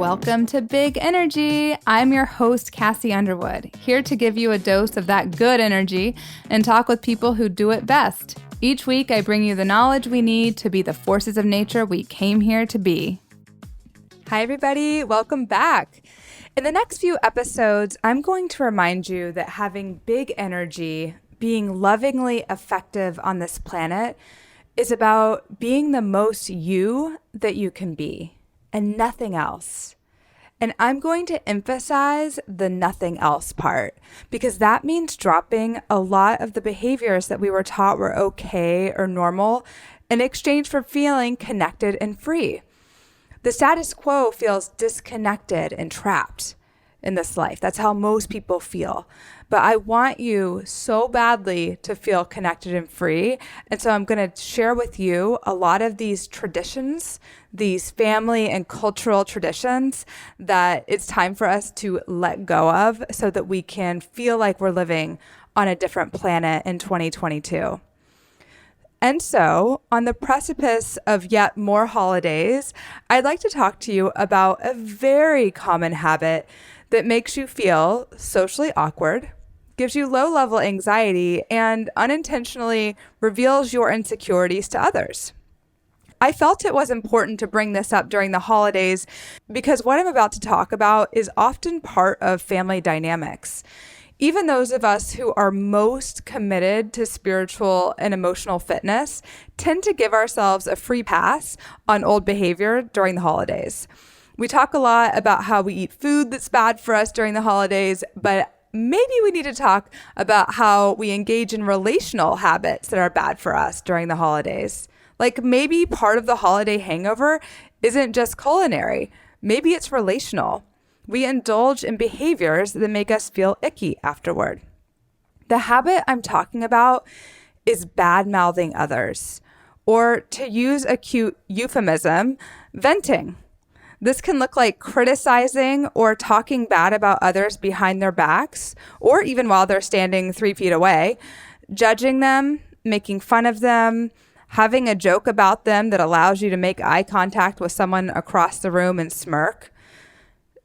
Welcome to Big Energy. I'm your host, Kassi Underwood, here to give you a dose of that good energy and talk with people who do it best. Each week, I bring you the knowledge we need to be the forces of nature we came here to be. Hi, everybody. Welcome back. In the next few episodes, I'm going to remind you that having big energy, being lovingly effective on this planet, is about being the most you that you can be and nothing else. And I'm going to emphasize the nothing else part because that means dropping a lot of the behaviors that we were taught were okay or normal in exchange for feeling connected and free. The status quo feels disconnected and trapped in this life. That's how most people feel. But I want you so badly to feel connected and free. And so I'm going to share with you a lot of these traditions, these family and cultural traditions that it's time for us to let go of so that we can feel like we're living on a different planet in 2022. And so, on the precipice of yet more holidays, I'd like to talk to you about a very common habit that makes you feel socially awkward, gives you low-level anxiety, and unintentionally reveals your insecurities to others. I felt it was important to bring this up during the holidays because what I'm about to talk about is often part of family dynamics. Even those of us who are most committed to spiritual and emotional fitness tend to give ourselves a free pass on old behavior during the holidays. We talk a lot about how we eat food that's bad for us during the holidays, but maybe we need to talk about how we engage in relational habits that are bad for us during the holidays. Like maybe part of the holiday hangover isn't just culinary. Maybe it's relational. We indulge in behaviors that make us feel icky afterward. The habit I'm talking about is badmouthing others, or to use a cute euphemism, venting. This can look like criticizing or talking bad about others behind their backs, or even while they're standing 3 feet away, judging them, making fun of them, having a joke about them that allows you to make eye contact with someone across the room and smirk.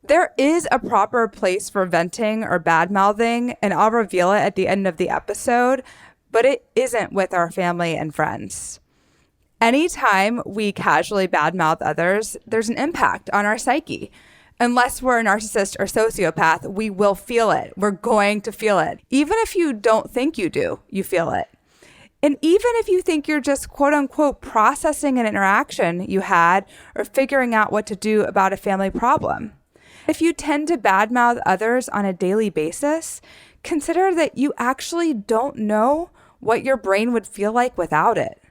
There is a proper place for venting or badmouthing, and I'll reveal it at the end of the episode, but it isn't with our family and friends. Anytime we casually badmouth others, there's an impact on our psyche. Unless we're a narcissist or sociopath, we will feel it. We're going to feel it. Even if you don't think you do, you feel it. And even if you think you're just quote unquote processing an interaction you had or figuring out what to do about a family problem. If you tend to badmouth others on a daily basis, consider that you actually don't know what your brain would feel like without it.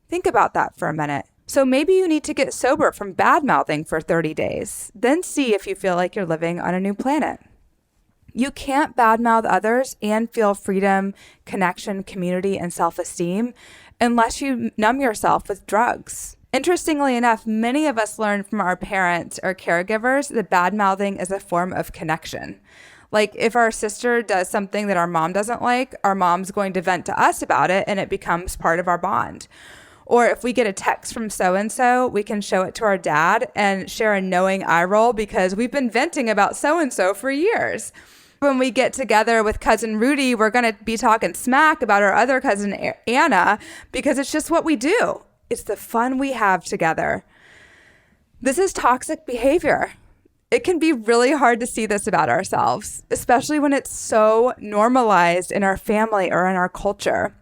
Think about that for a minute. So maybe you need to get sober from badmouthing for 30 days, then see if you feel like you're living on a new planet. You can't badmouth others and feel freedom, connection, community, and self-esteem unless you numb yourself with drugs. Interestingly enough, many of us learn from our parents or caregivers that badmouthing is a form of connection. Like if our sister does something that our mom doesn't like, our mom's going to vent to us about it and it becomes part of our bond. Or if we get a text from so-and-so, we can show it to our dad and share a knowing eye roll because we've been venting about so-and-so for years. When we get together with cousin Rudy, we're going to be talking smack about our other cousin Anna because it's just what we do. It's the fun we have together. This is toxic behavior. It can be really hard to see this about ourselves, especially when it's so normalized in our family or in our culture.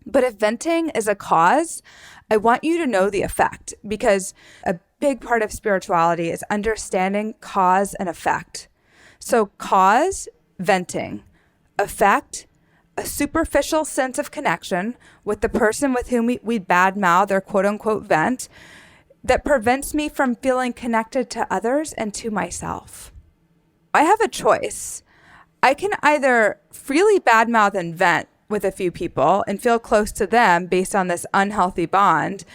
But if venting is a cause, I want you to know the effect because a big part of spirituality is understanding cause and effect. So cause, venting. Effect, a superficial sense of connection with the person with whom we badmouth or quote unquote vent that prevents me from feeling connected to others and to myself. I have a choice. I can either freely badmouth and vent with a few people and feel close to them based on this unhealthy bond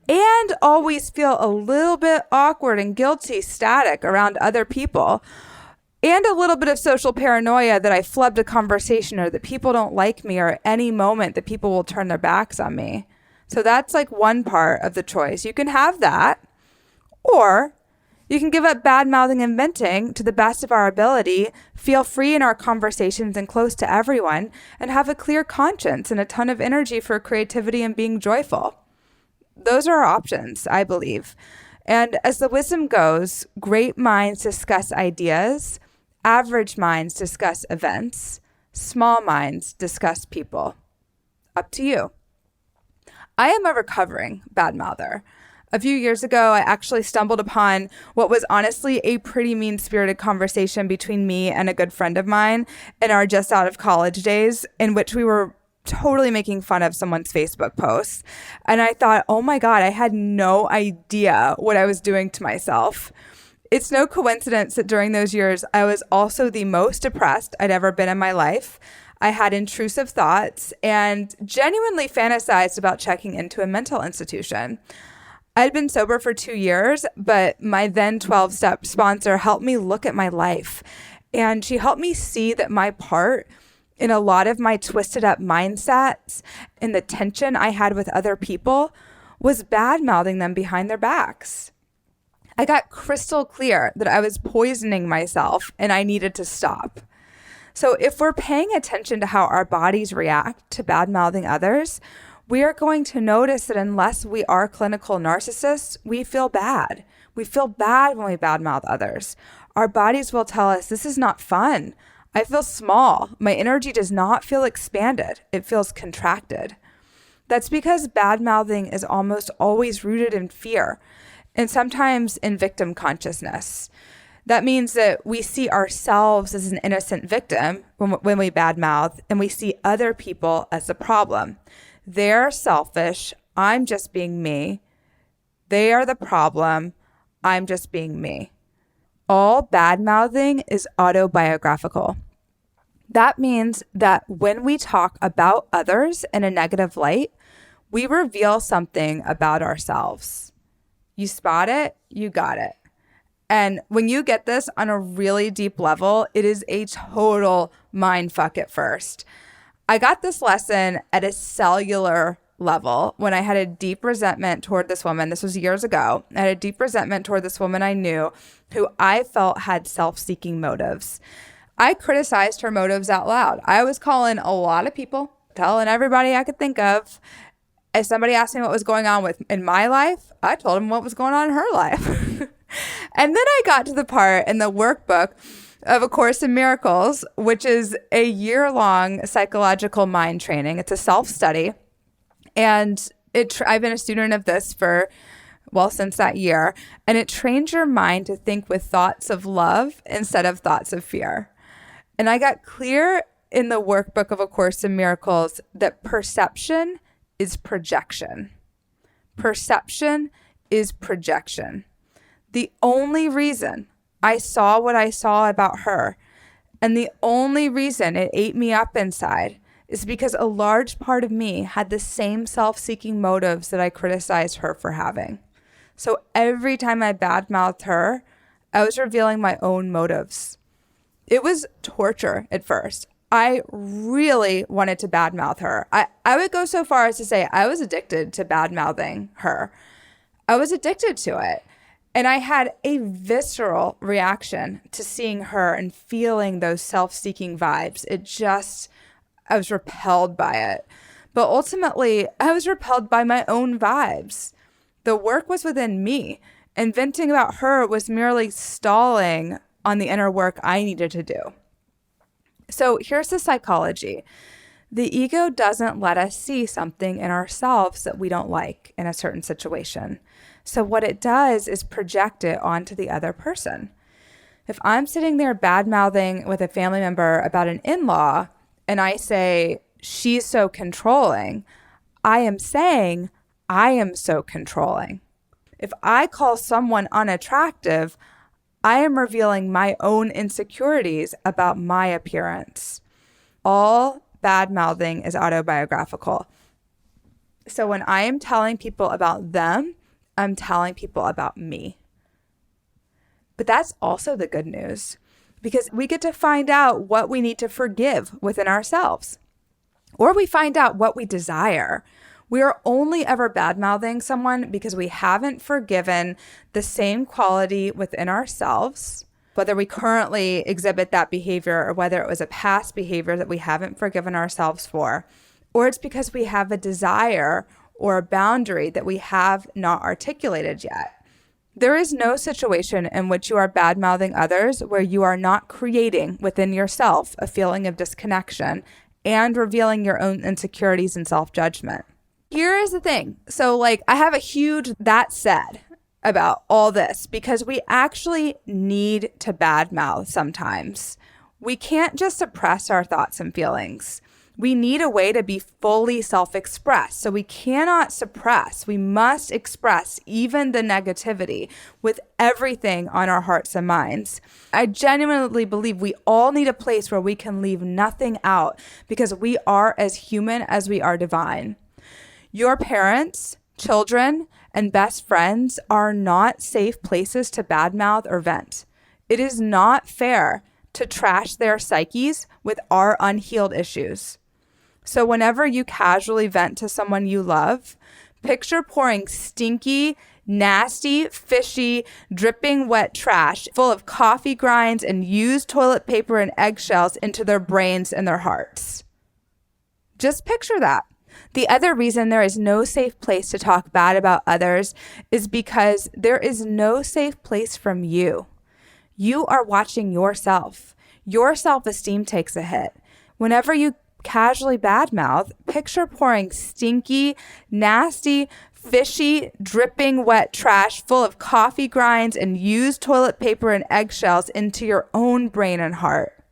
and always feel a little bit awkward and guilty, static around other people. And a little bit of social paranoia that I flubbed a conversation or that people don't like me or at any moment that people will turn their backs on me. So that's like one part of the choice. You can have that, or You can give up bad mouthing and venting to the best of our ability, feel free in our conversations and close to everyone, and have a clear conscience and a ton of energy for creativity and being joyful. Those are our options, I believe. And as the wisdom goes, great minds discuss ideas, average minds discuss events, small minds discuss people. Up to you. I am a recovering badmouther. A few years ago, I actually stumbled upon what was honestly a pretty mean-spirited conversation between me and a good friend of mine in our just out of college days, in which we were totally making fun of someone's Facebook posts. And I thought, oh my God, I had no idea what I was doing to myself. It's no coincidence that during those years, I was also the most depressed I'd ever been in my life. I had intrusive thoughts and genuinely fantasized about checking into a mental institution. I'd been sober for 2 years, but my then 12-step sponsor helped me look at my life. And she helped me see that my part in a lot of my twisted up mindsets and the tension I had with other people was bad mouthing them behind their backs. I got crystal clear that I was poisoning myself and I needed to stop. So if we're paying attention to how our bodies react to bad mouthing others, we are going to notice that unless we are clinical narcissists, we feel bad. We feel bad when we badmouth others. Our bodies will tell us, this is not fun. I feel small. My energy does not feel expanded. It feels contracted. That's because badmouthing is almost always rooted in fear and sometimes in victim consciousness. That means that we see ourselves as an innocent victim when we badmouth, and we see other people as the problem. They're selfish. I'm just being me. They are the problem. I'm just being me. All bad mouthing is autobiographical. That means that when we talk about others in a negative light, we reveal something about ourselves. You spot it, you got it. And when you get this on a really deep level, it is a total mind fuck at first. I got this lesson at a cellular level when I had a deep resentment toward this woman. This was years ago. I had a deep resentment toward this woman I knew who I felt had self-seeking motives. I criticized her motives out loud. I was calling a lot of people, telling everybody I could think of. If somebody asked me what was going on in my life, I told them what was going on in her life. And then I got to the part in the workbook of A Course in Miracles, which is a year-long psychological mind training. It's a self-study. And I've been a student of this since that year. And it trains your mind to think with thoughts of love instead of thoughts of fear. And I got clear in the workbook of A Course in Miracles that perception is projection. Perception is projection. The only reason I saw what I saw about her, and the only reason it ate me up inside, is because a large part of me had the same self-seeking motives that I criticized her for having. So every time I badmouthed her, I was revealing my own motives. It was torture at first. I really wanted to badmouth her. I would go so far as to say I was addicted to badmouthing her. I was addicted to it. And I had a visceral reaction to seeing her and feeling those self-seeking vibes. I was repelled by it. But ultimately, I was repelled by my own vibes. The work was within me, and venting about her was merely stalling on the inner work I needed to do. So here's the psychology. The ego doesn't let us see something in ourselves that we don't like in a certain situation. So what it does is project it onto the other person. If I'm sitting there bad-mouthing with a family member about an in-law and I say, she's so controlling, I am saying, I am so controlling. If I call someone unattractive, I am revealing my own insecurities about my appearance. All bad-mouthing is autobiographical. So when I am telling people about them, I'm telling people about me. But that's also the good news, because we get to find out what we need to forgive within ourselves, or we find out what we desire. We are only ever bad-mouthing someone because we haven't forgiven the same quality within ourselves, whether we currently exhibit that behavior or whether it was a past behavior that we haven't forgiven ourselves for, or it's because we have a desire or a boundary that we have not articulated yet. There is no situation in which you are bad-mouthing others where you are not creating within yourself a feeling of disconnection and revealing your own insecurities and self-judgment. Here is the thing. So I have a huge that said about all this because we actually need to badmouth sometimes. We can't just suppress our thoughts and feelings. We need a way to be fully self-expressed. So we cannot suppress. We must express even the negativity with everything on our hearts and minds. I genuinely believe we all need a place where we can leave nothing out because we are as human as we are divine. Your parents, children, and best friends are not safe places to badmouth or vent. It is not fair to trash their psyches with our unhealed issues. So whenever you casually vent to someone you love, picture pouring stinky, nasty, fishy, dripping wet trash full of coffee grinds and used toilet paper and eggshells into their brains and their hearts. Just picture that. The other reason there is no safe place to talk bad about others is because there is no safe place from you. You are watching yourself. Your self-esteem takes a hit. Whenever you casually badmouth, picture pouring stinky, nasty, fishy, dripping wet trash full of coffee grinds and used toilet paper and eggshells into your own brain and heart.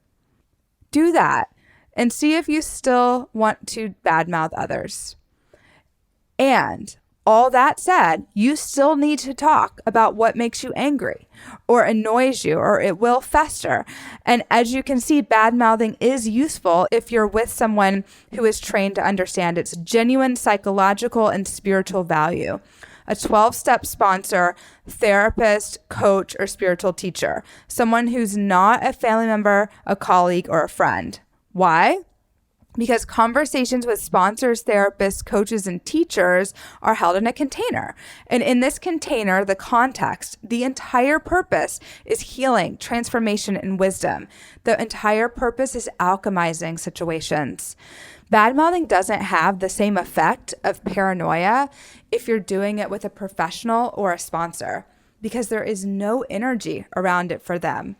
Do that and see if you still want to badmouth others. And all that said, you still need to talk about what makes you angry or annoys you, or it will fester. And as you can see, badmouthing is useful if you're with someone who is trained to understand its genuine psychological and spiritual value. A 12-step sponsor, therapist, coach, or spiritual teacher. Someone who's not a family member, a colleague, or a friend. Why? Because conversations with sponsors, therapists, coaches, and teachers are held in a container. And in this container, the context, the entire purpose is healing, transformation, and wisdom. The entire purpose is alchemizing situations. Badmouthing doesn't have the same effect of paranoia if you're doing it with a professional or a sponsor, because there is no energy around it for them.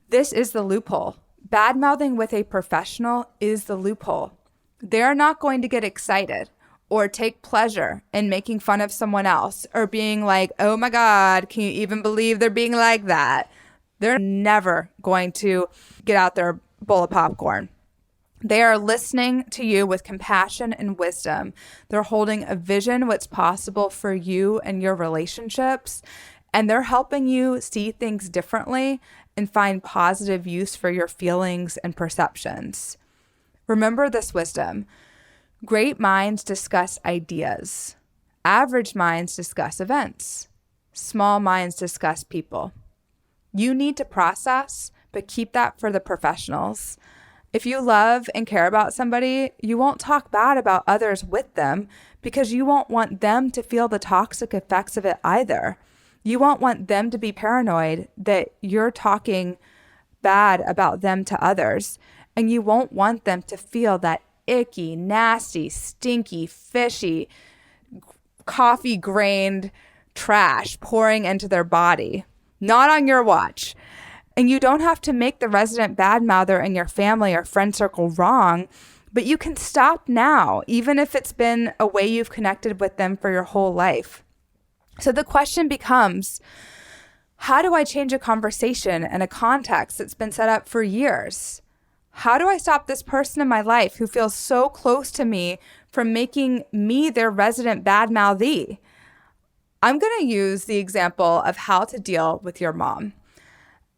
This is the loophole. Badmouthing with a professional is the loophole. They're not going to get excited or take pleasure in making fun of someone else or being like, oh my God, can you even believe they're being like that? They're never going to get out their bowl of popcorn. They are listening to you with compassion and wisdom. They're holding a vision what's possible for you and your relationships, and they're helping you see things differently and find positive use for your feelings and perceptions. Remember this wisdom. Great minds discuss ideas. Average minds discuss events. Small minds discuss people. You need to process, but keep that for the professionals. If you love and care about somebody, you won't talk bad about others with them because you won't want them to feel the toxic effects of it either. You won't want them to be paranoid that you're talking bad about them to others. And you won't want them to feel that icky, nasty, stinky, fishy, coffee-grained trash pouring into their body. Not on your watch. And you don't have to make the resident badmouther in your family or friend circle wrong, but you can stop now, even if it's been a way you've connected with them for your whole life. So the question becomes, how do I change a conversation and a context that's been set up for years? How do I stop this person in my life who feels so close to me from making me their resident badmouthee? I'm going to use the example of how to deal with your mom.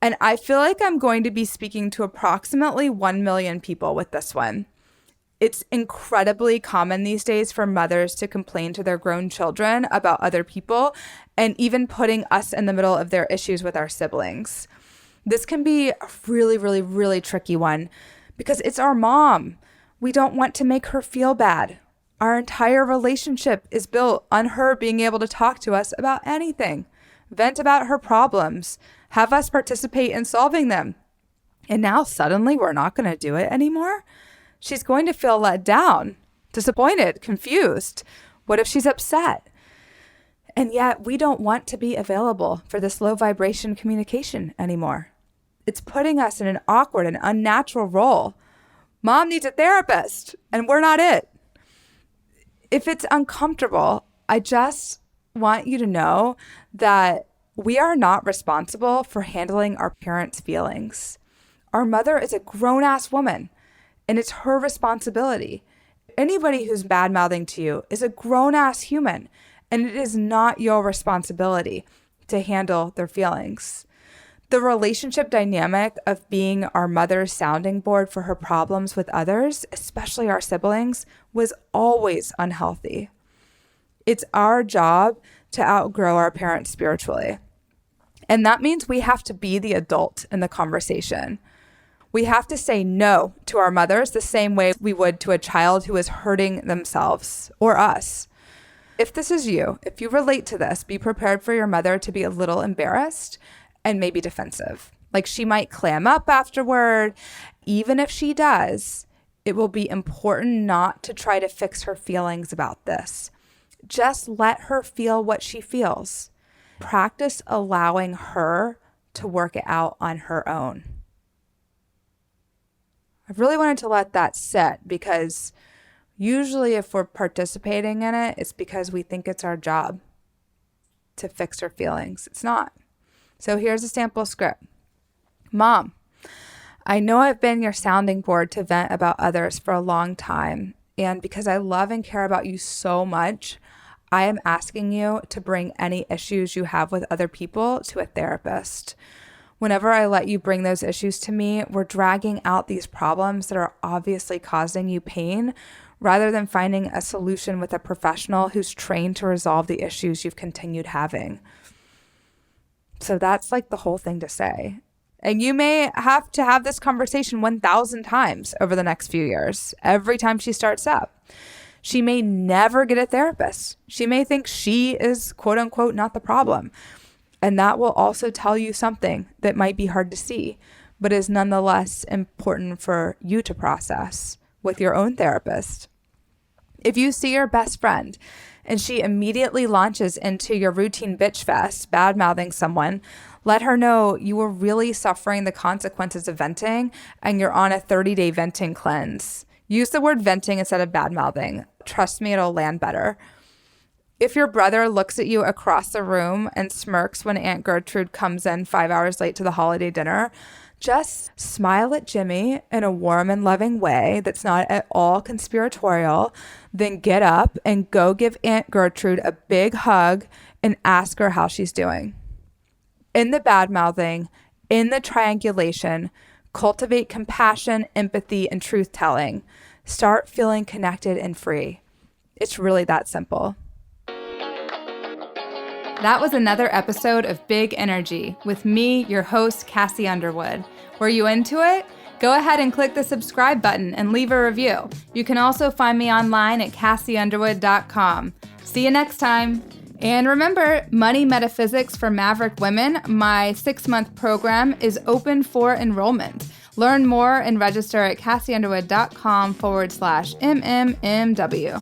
And I feel like I'm going to be speaking to approximately 1 million people with this one. It's incredibly common these days for mothers to complain to their grown children about other people and even putting us in the middle of their issues with our siblings. This can be a really, really, really tricky one because it's our mom. We don't want to make her feel bad. Our entire relationship is built on her being able to talk to us about anything, vent about her problems, have us participate in solving them. And now suddenly we're not going to do it anymore? She's going to feel let down, disappointed, confused. What if she's upset? And yet we don't want to be available for this low vibration communication anymore. It's putting us in an awkward and unnatural role. Mom needs a therapist, and we're not it. If it's uncomfortable, I just want you to know that we are not responsible for handling our parents' feelings. Our mother is a grown-ass woman, and it's her responsibility. Anybody who's bad-mouthing to you is a grown-ass human, and it is not your responsibility to handle their feelings. The relationship dynamic of being our mother's sounding board for her problems with others, especially our siblings, was always unhealthy. It's our job to outgrow our parents spiritually. And that means we have to be the adult in the conversation. We have to say no to our mothers the same way we would to a child who is hurting themselves or us. If this is you, if you relate to this, be prepared for your mother to be a little embarrassed and maybe defensive. Like she might clam up afterward. Even if she does, it will be important not to try to fix her feelings about this. Just let her feel what she feels. Practice allowing her to work it out on her own. I really wanted to let that sit because usually if we're participating in it, it's because we think it's our job to fix her feelings. It's not. So here's a sample script. Mom, I know I've been your sounding board to vent about others for a long time. And because I love and care about you so much, I am asking you to bring any issues you have with other people to a therapist. Whenever I let you bring those issues to me, we're dragging out these problems that are obviously causing you pain rather than finding a solution with a professional who's trained to resolve the issues you've continued having. So that's like the whole thing to say. And you may have to have this conversation 1,000 times over the next few years, every time she starts up. She may never get a therapist. She may think she is, quote unquote, not the problem. And that will also tell you something that might be hard to see, but is nonetheless important for you to process with your own therapist. If you see your best friend and she immediately launches into your routine bitch fest, bad-mouthing someone, let her know you are really suffering the consequences of venting and you're on a 30-day venting cleanse. Use the word venting instead of bad-mouthing. Trust me, it'll land better. If your brother looks at you across the room and smirks when Aunt Gertrude comes in 5 hours late to the holiday dinner, just smile at Jimmy in a warm and loving way that's not at all conspiratorial, then get up and go give Aunt Gertrude a big hug and ask her how she's doing. In the bad-mouthing, in the triangulation, cultivate compassion, empathy, and truth-telling. Start feeling connected and free. It's really that simple. That was another episode of Big Energy with me, your host, Kassi Underwood. Were you into it? Go ahead and click the subscribe button and leave a review. You can also find me online at KassiUnderwood.com. See you next time. And remember, Money Metaphysics for Maverick Women, my 6-month program, is open for enrollment. Learn more and register at KassiUnderwood.com/MMMW.